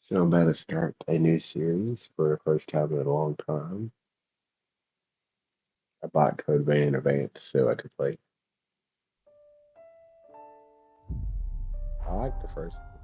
So I'm about to start a new series for the first time in a long time. I bought Code Vein in advance so I could play. I like the first one.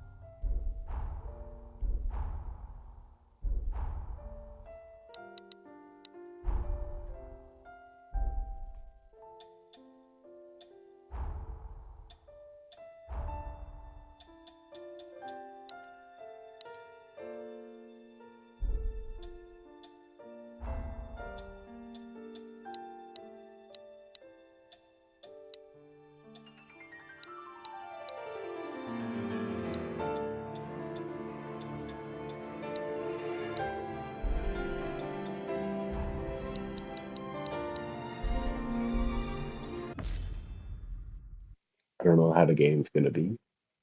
I don't know how the game's gonna be.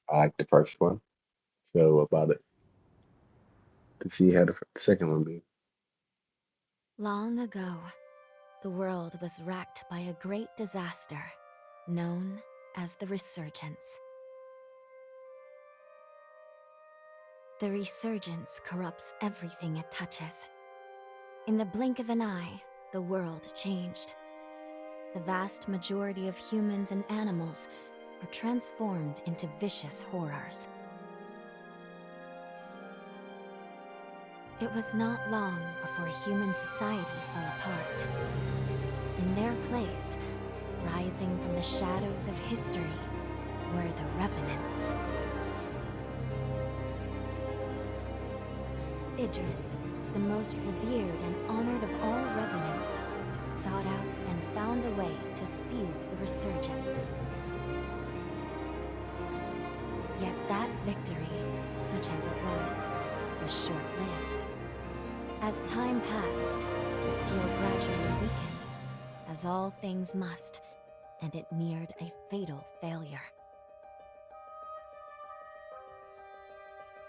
I like the first one, so about it to see how the second one be. Long ago, the world was racked by a great disaster known as the Resurgence. The Resurgence corrupts everything it touches. In the blink of an eye, the world changed. The vast majority of humans and animals are transformed into vicious horrors. It was not long before human society fell apart. In their place, rising from the shadows of history, were the Revenants. Idris, the most revered and honored of all Revenants, sought out and found a way to seal the Resurgence. Yet that victory, such as it was short-lived. As time passed, the seal gradually weakened, as all things must, and it neared a fatal failure.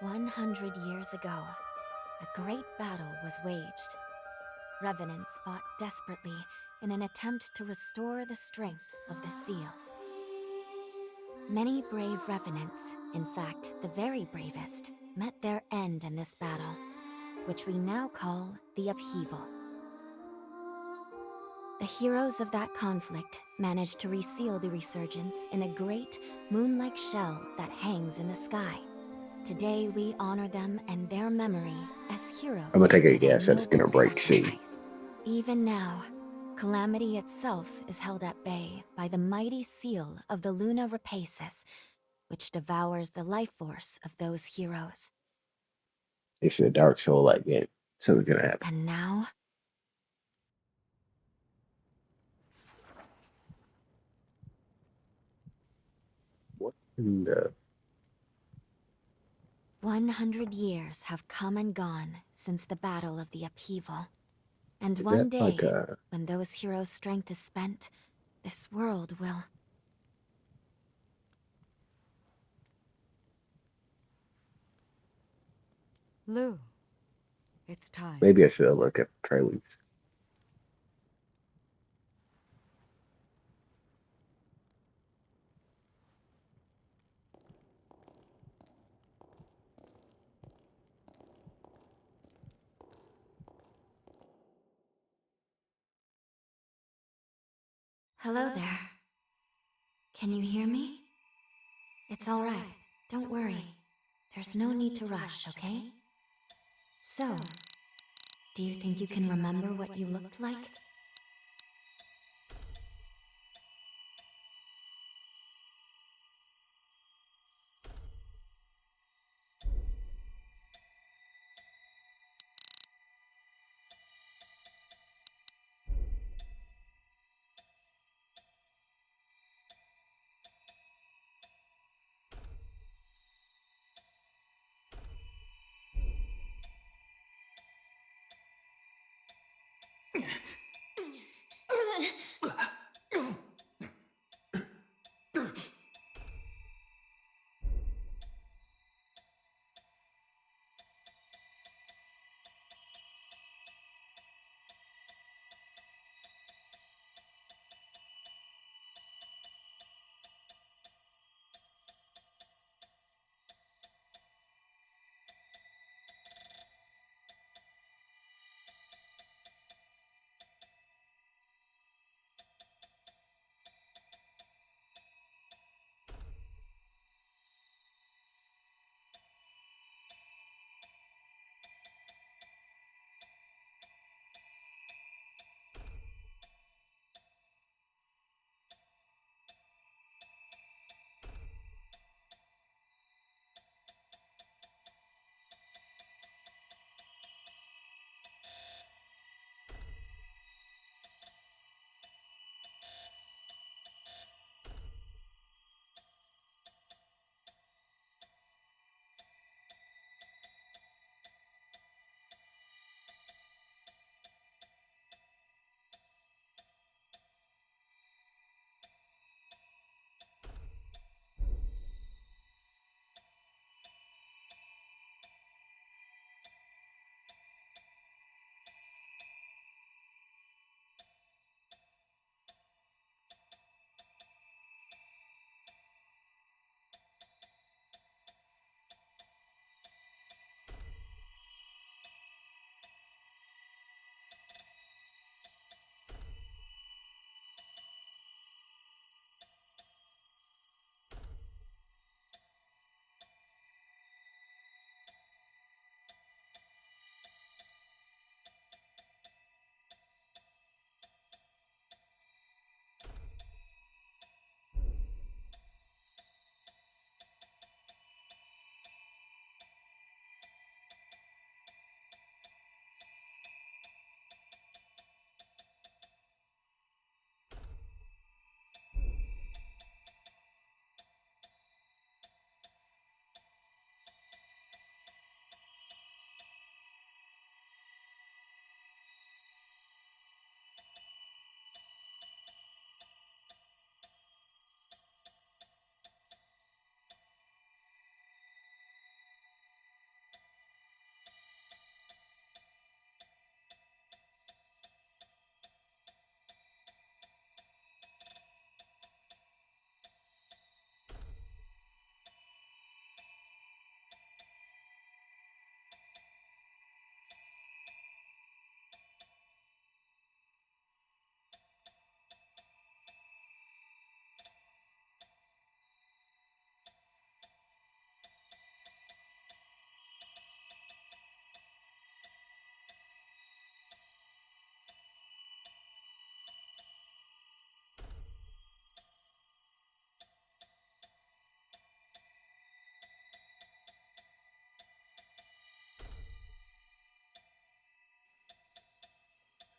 100 years ago, a great battle was waged. Revenants fought desperately in an attempt to restore the strength of the seal. Many brave Revenants, in fact the very bravest, met their end in this battle, which we now call the Upheaval. The heroes of that conflict managed to reseal the Resurgence in a great, moon-like shell that hangs in the sky. Today we honor them and their memory as I'm gonna heroes take a for their guess that it's noble gonna break soon. sacrifice. Even now, Calamity itself is held at bay by the mighty seal of the Luna Rapaces, which devours the life force of those heroes. It's a Dark Soul like game. Something's gonna happen. And now, What in the 100 years have come and gone since the Battle of the Upheaval. And is that one like day, a when those heroes' strength is spent, this world will... Lou, it's time. maybe I should look at the trailers. Hello there. Can you hear me? It's all right. Don't worry. There's no need to rush, okay? So, do you think you can remember what you looked like?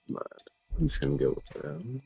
mind. I'm just gonna go with that.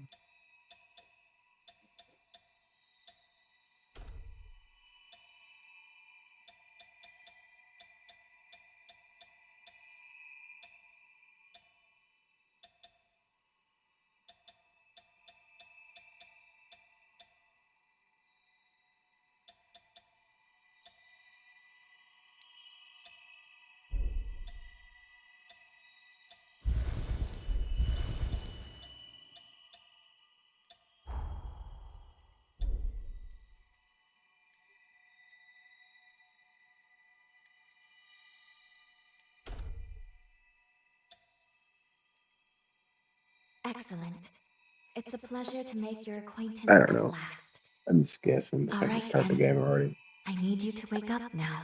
Excellent. It's a pleasure to make your I acquaintance don't at know. last. I'm just guessing All so I can right, start the then. game already. I need you to wake up now.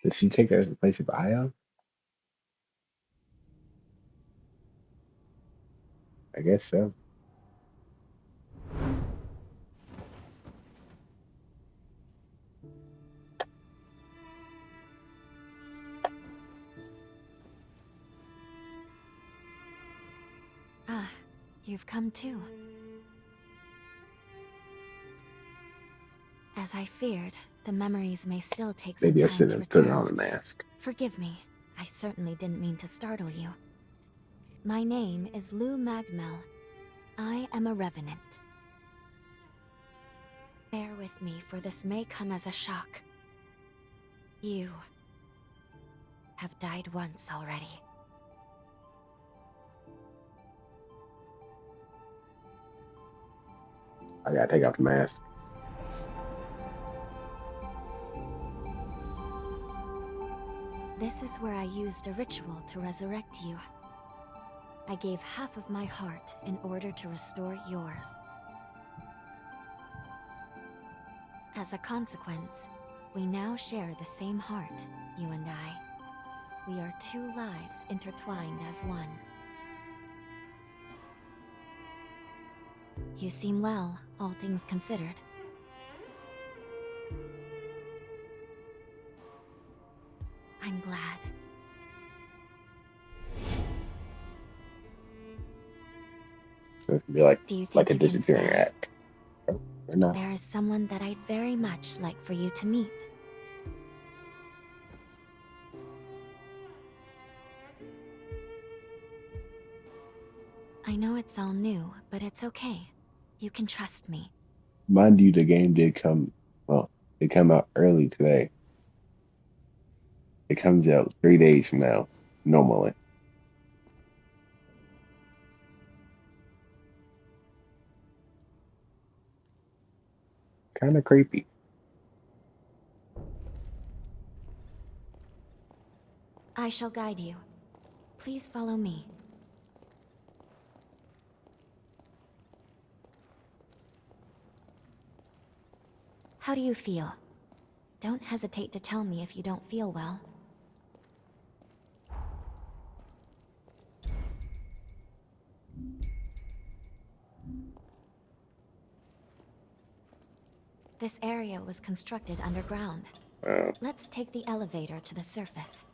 Did she take that as the place of Ion? I guess so. Ah, you've come too. As I feared, the memories may still take some Maybe I time should to have put on return. a mask. Forgive me, I certainly didn't mean to startle you. My name is Lou Magmel. I am a revenant. Bear with me, for this may come as a shock. You have died once already. I gotta take off the mask. This is where I used a ritual to resurrect you. I gave half of my heart in order to restore yours. As a consequence, we now share the same heart, you and I. We are two lives intertwined as one. You seem well, all things considered. I'm glad. So it's gonna be like Do you like think a you can disappearing stay? act. Oh, or not. There is someone that I'd very much like for you to meet. I know it's all new, but it's okay. You can trust me. Mind you, the game did come well, it come out early today. It comes out 3 days from now, normally. Kinda creepy. I shall guide you. Please follow me. How do you feel? Don't hesitate to tell me if you don't feel well. This area was constructed underground. Uh, Let's take the elevator to the surface.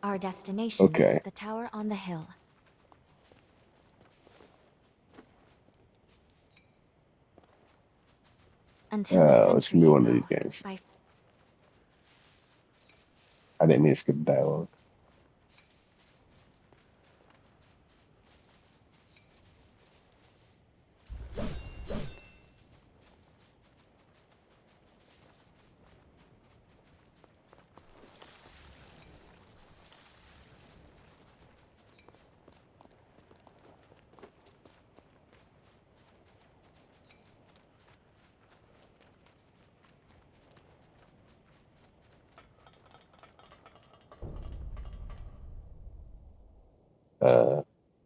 Our destination is okay. the tower on the hill. Until a It's gonna century be one of ago, these games. by I didn't mean to skip dialogue.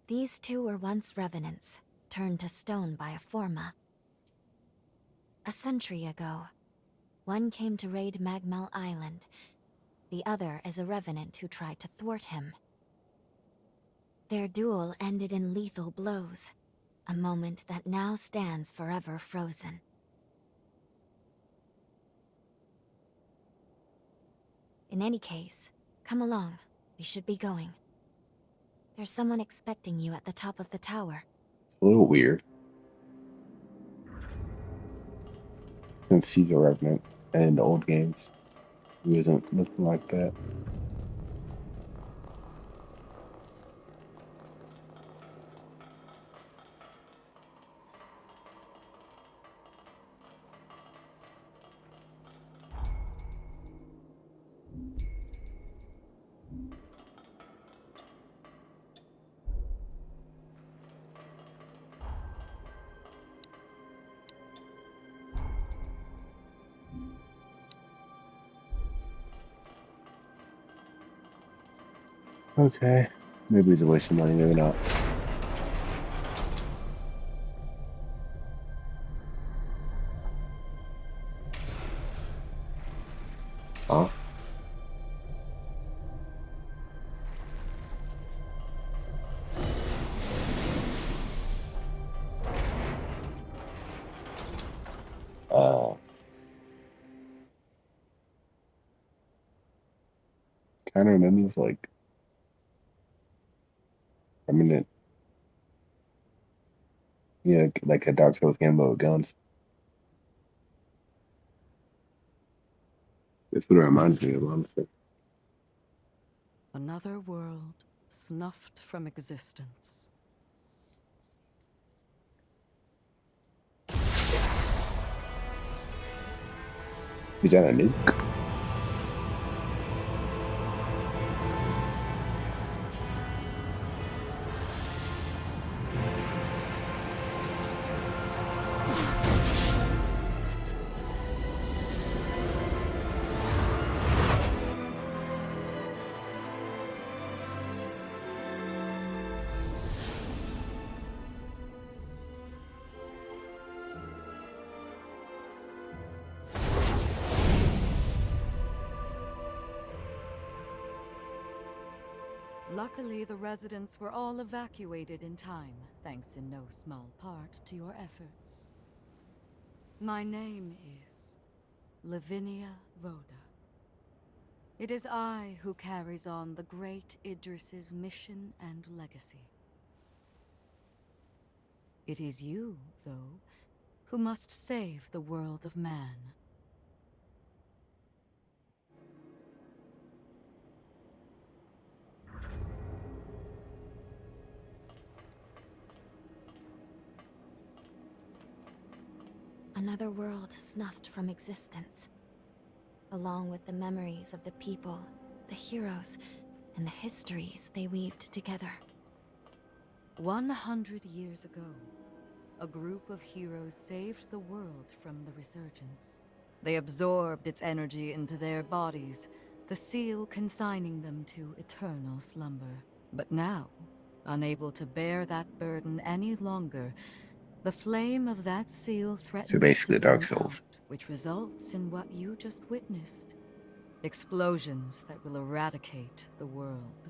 These two were once revenants, turned to stone by a Forma. A century ago, one came to raid Magmel Island, the other as a revenant who tried to thwart him. Their duel ended in lethal blows, a moment that now stands forever frozen. In any case, come along. We should be going. There's someone expecting you at the top of the tower. A little weird, since he's a revenant, and in the old games, he wasn't looking like that. Okay, maybe it's a waste of money, maybe not. Huh? Kind of remembers like permanent, yeah, like a Dark Souls game but with guns. That's what it reminds me of, honestly. Another world snuffed from existence. Is that a nuke? Luckily, the residents were all evacuated in time, thanks in no small part to your efforts. My name is Lavinia Rhoda. It is I who carries on the great Idris's mission and legacy. It is you, though, who must save the world of man. Another world snuffed from existence, along with the memories of the people, the heroes, and the histories they weaved together. 100 years ago, a group of heroes saved the world from the resurgence. They absorbed its energy into their bodies, the seal consigning them to eternal slumber. But now, unable to bear that burden any longer, the flame of that seal threatens basically to Dark burn Souls. out, which results in what you just witnessed. Explosions that will eradicate the world.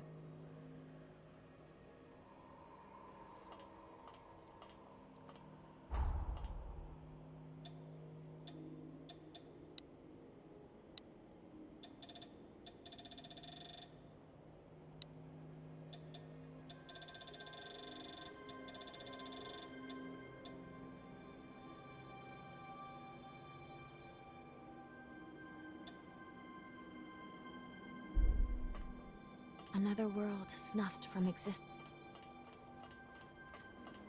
Another world snuffed from existence.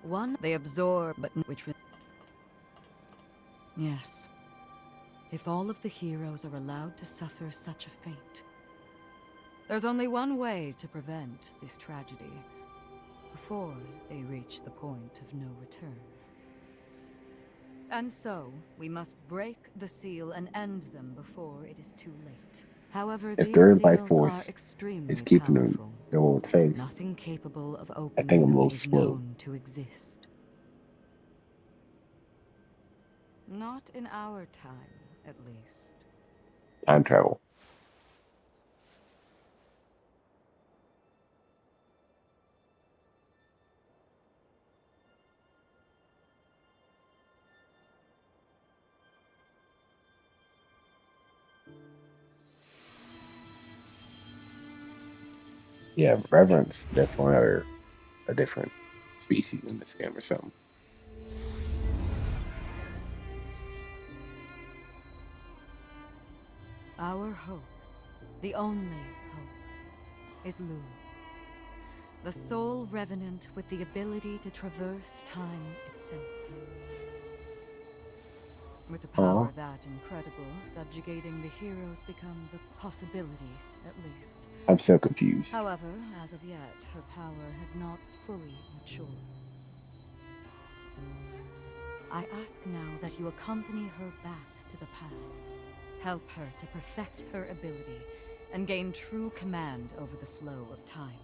One they absorb, but yes. If all of the heroes are allowed to suffer such a fate, there's only one way to prevent this tragedy, before they reach the point of no return. And so, we must break the seal and end them before it is too late. However, If these they're by seals force, are extremely it's keeping them, powerful. they won't save. Nothing capable of I opening think I'm a them little is slow. known to exist. Not in our time, at least. Time travel. Yeah, reverence definitely are a different species in this game or something. Our hope, the only hope, is Lu. The sole revenant with the ability to traverse time itself. With a power Oh, that incredible, subjugating the heroes becomes a possibility, at least. I'm so confused. However, as of yet, her power has not fully matured. I ask now that you accompany her back to the past. Help her to perfect her ability and gain true command over the flow of time.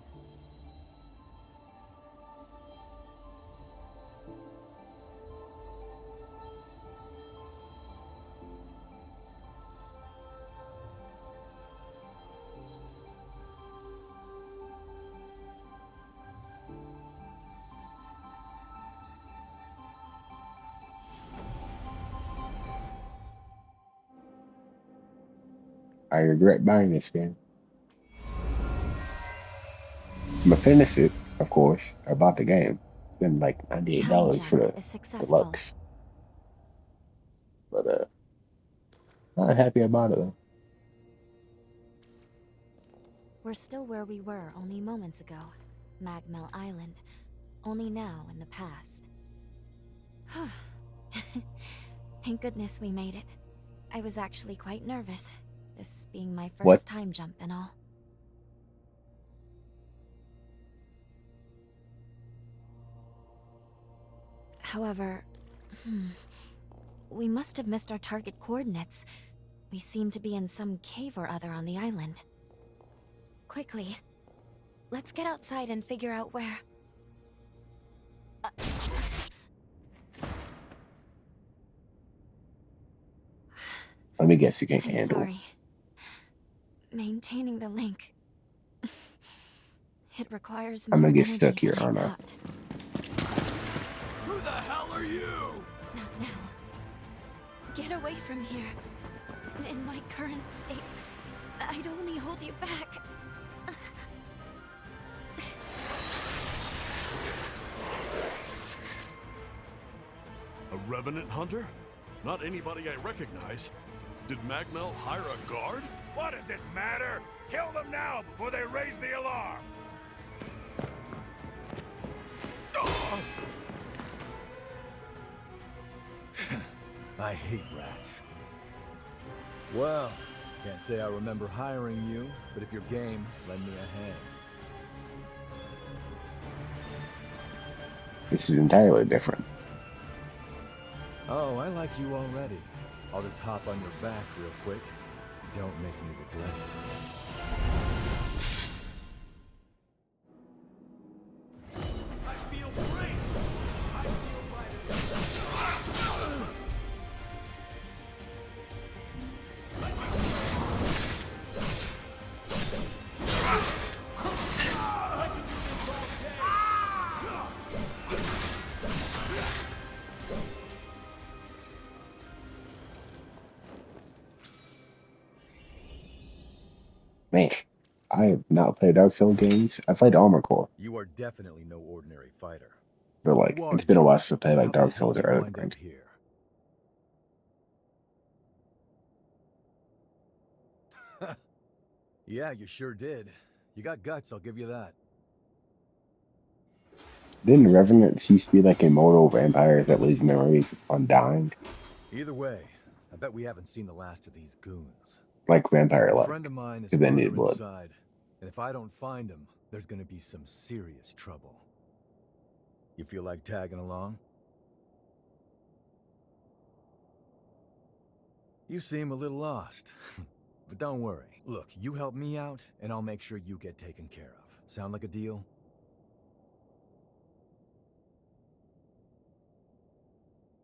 I regret buying this game. I'm gonna finish it, of course. I bought the game. It's been like Time $98 for jump the is successful. deluxe. But not happy about it though. We're still where we were only moments ago. Magmel Island. Only now in the past. Thank goodness we made it. I was actually quite nervous, this being my What? first time jump and all. However, we must have missed our target coordinates. We seem to be in some cave or other on the island. Quickly, let's get outside and figure out where... Let me guess you can't I'm handle. sorry. Maintaining the link. It requires I'm more gonna get energy stuck here, than I aren't I? thought. Who the hell are you? Not now. Get away from here. In my current state, I'd only hold you back. A revenant hunter? Not anybody I recognize. Did Magmel hire a guard? What does it matter? Kill them now before they raise the alarm! I hate rats. Well, can't say I remember hiring you, but if you're game, lend me a hand. This is entirely different. Oh, I like you already. I'll just hop on your back real quick. Don't make me regret it. I feel great! I feel Man, I have not played Dark Souls games. I played Armored Core, You are definitely no ordinary fighter. but like Who are it's been a you? while since I played like How the Dark hell Souls did or you other wind things. up here? Yeah, you sure did. You got guts, I'll give you that. Didn't Revenants used to be like immortal vampires that lose memories on dying? Either way, I bet we haven't seen the last of these goons. Like Vampire A Luck. friend of mine is Because they farther needed blood. inside, and if I don't find him, there's gonna be some serious trouble. You feel like tagging along? You seem a little lost. But don't worry. Look, you help me out, and I'll make sure you get taken care of. Sound like a deal?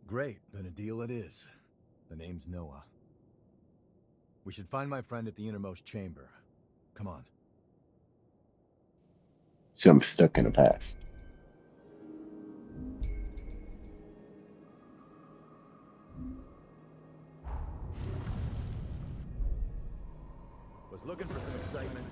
Great, then a deal it is. The name's Noah. We should find my friend at the innermost chamber. Come on. So I'm stuck in the past. Was looking for some excitement.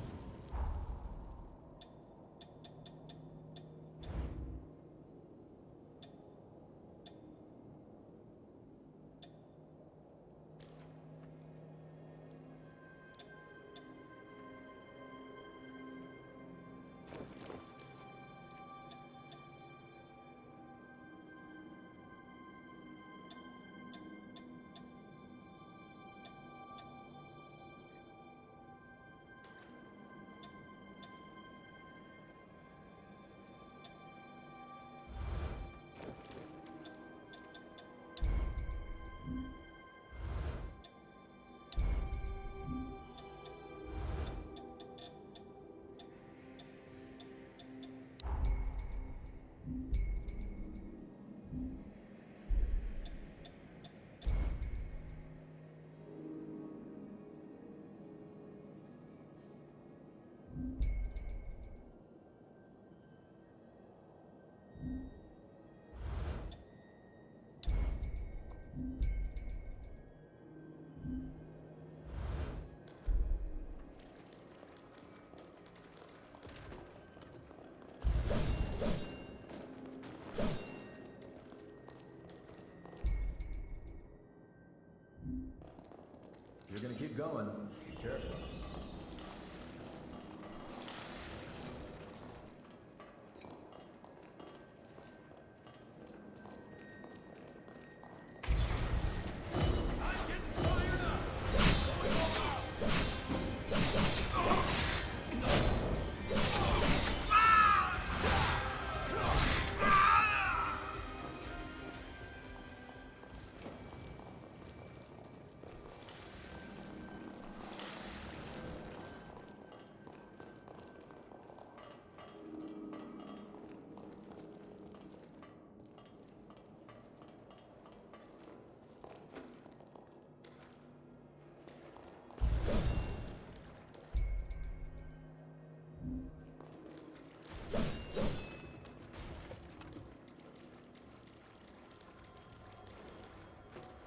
You're gonna keep going. Be careful.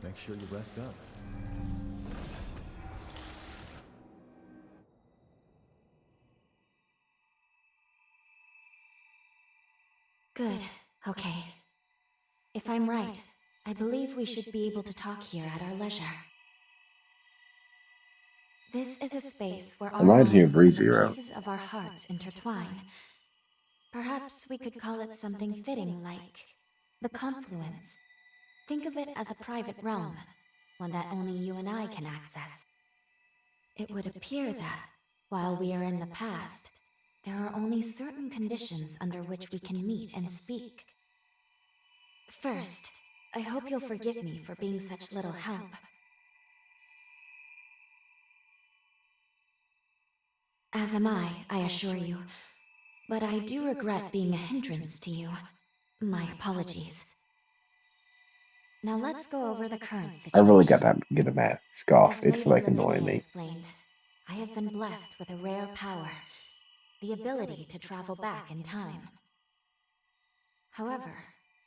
Make sure you rest up. Good. Okay. If I'm right, I believe we should be able to talk here at our leisure. This is a space where our Reminds me of minds and the ReZero. pieces of our hearts intertwine. Perhaps we could call it something fitting like the confluence. Think of it as a private realm, one that only you and I can access. It would appear that, while we are in the past, there are only certain conditions under which we can meet and speak. First, I hope you'll forgive me for being such little help. As am I assure you. But I do regret being a hindrance to you. My apologies. Now let's go over the current I situation. really got to get a mask off. As It's Lady like Lavinia annoying me. explained, I have been blessed with a rare power, the ability to travel back in time. However,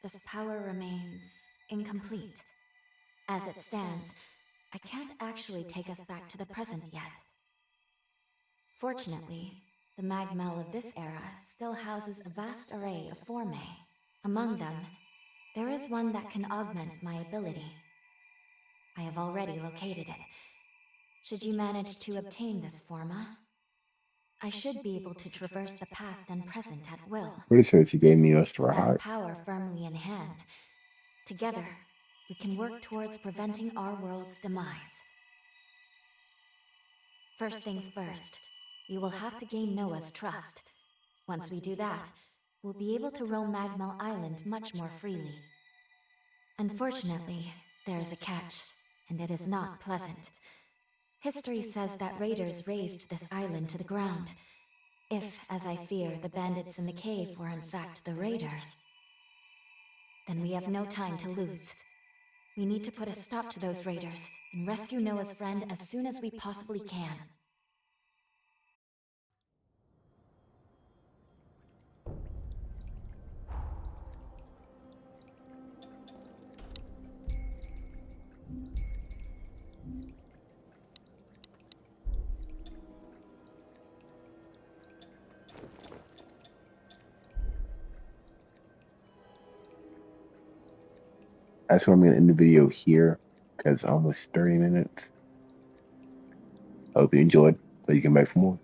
this power remains incomplete. As it stands, I can't actually take us back to the present yet. Fortunately, the Magmel of this era still houses a vast array of formae. Among them, there is one that can augment my ability. I have already located it. Should you manage to obtain this forma, I should be able to traverse the past and present at will. Pretty sure she gave me most of With her that heart. power firmly in hand, together, we can work towards preventing our world's demise. First things first, we will have to gain Noah's trust. Once we do that, we'll be able to roam Magmel Island much more freely. Unfortunately, there is a catch, and it is not pleasant. History says that raiders razed this island to the ground. If, as I fear, the bandits in the cave were in fact the raiders, then we have no time to lose. We need to put a stop to those raiders and rescue Noah's friend as soon as we possibly can. That's where I'm going to end the video here because almost 30 minutes. Hope you enjoyed. Please come back for more.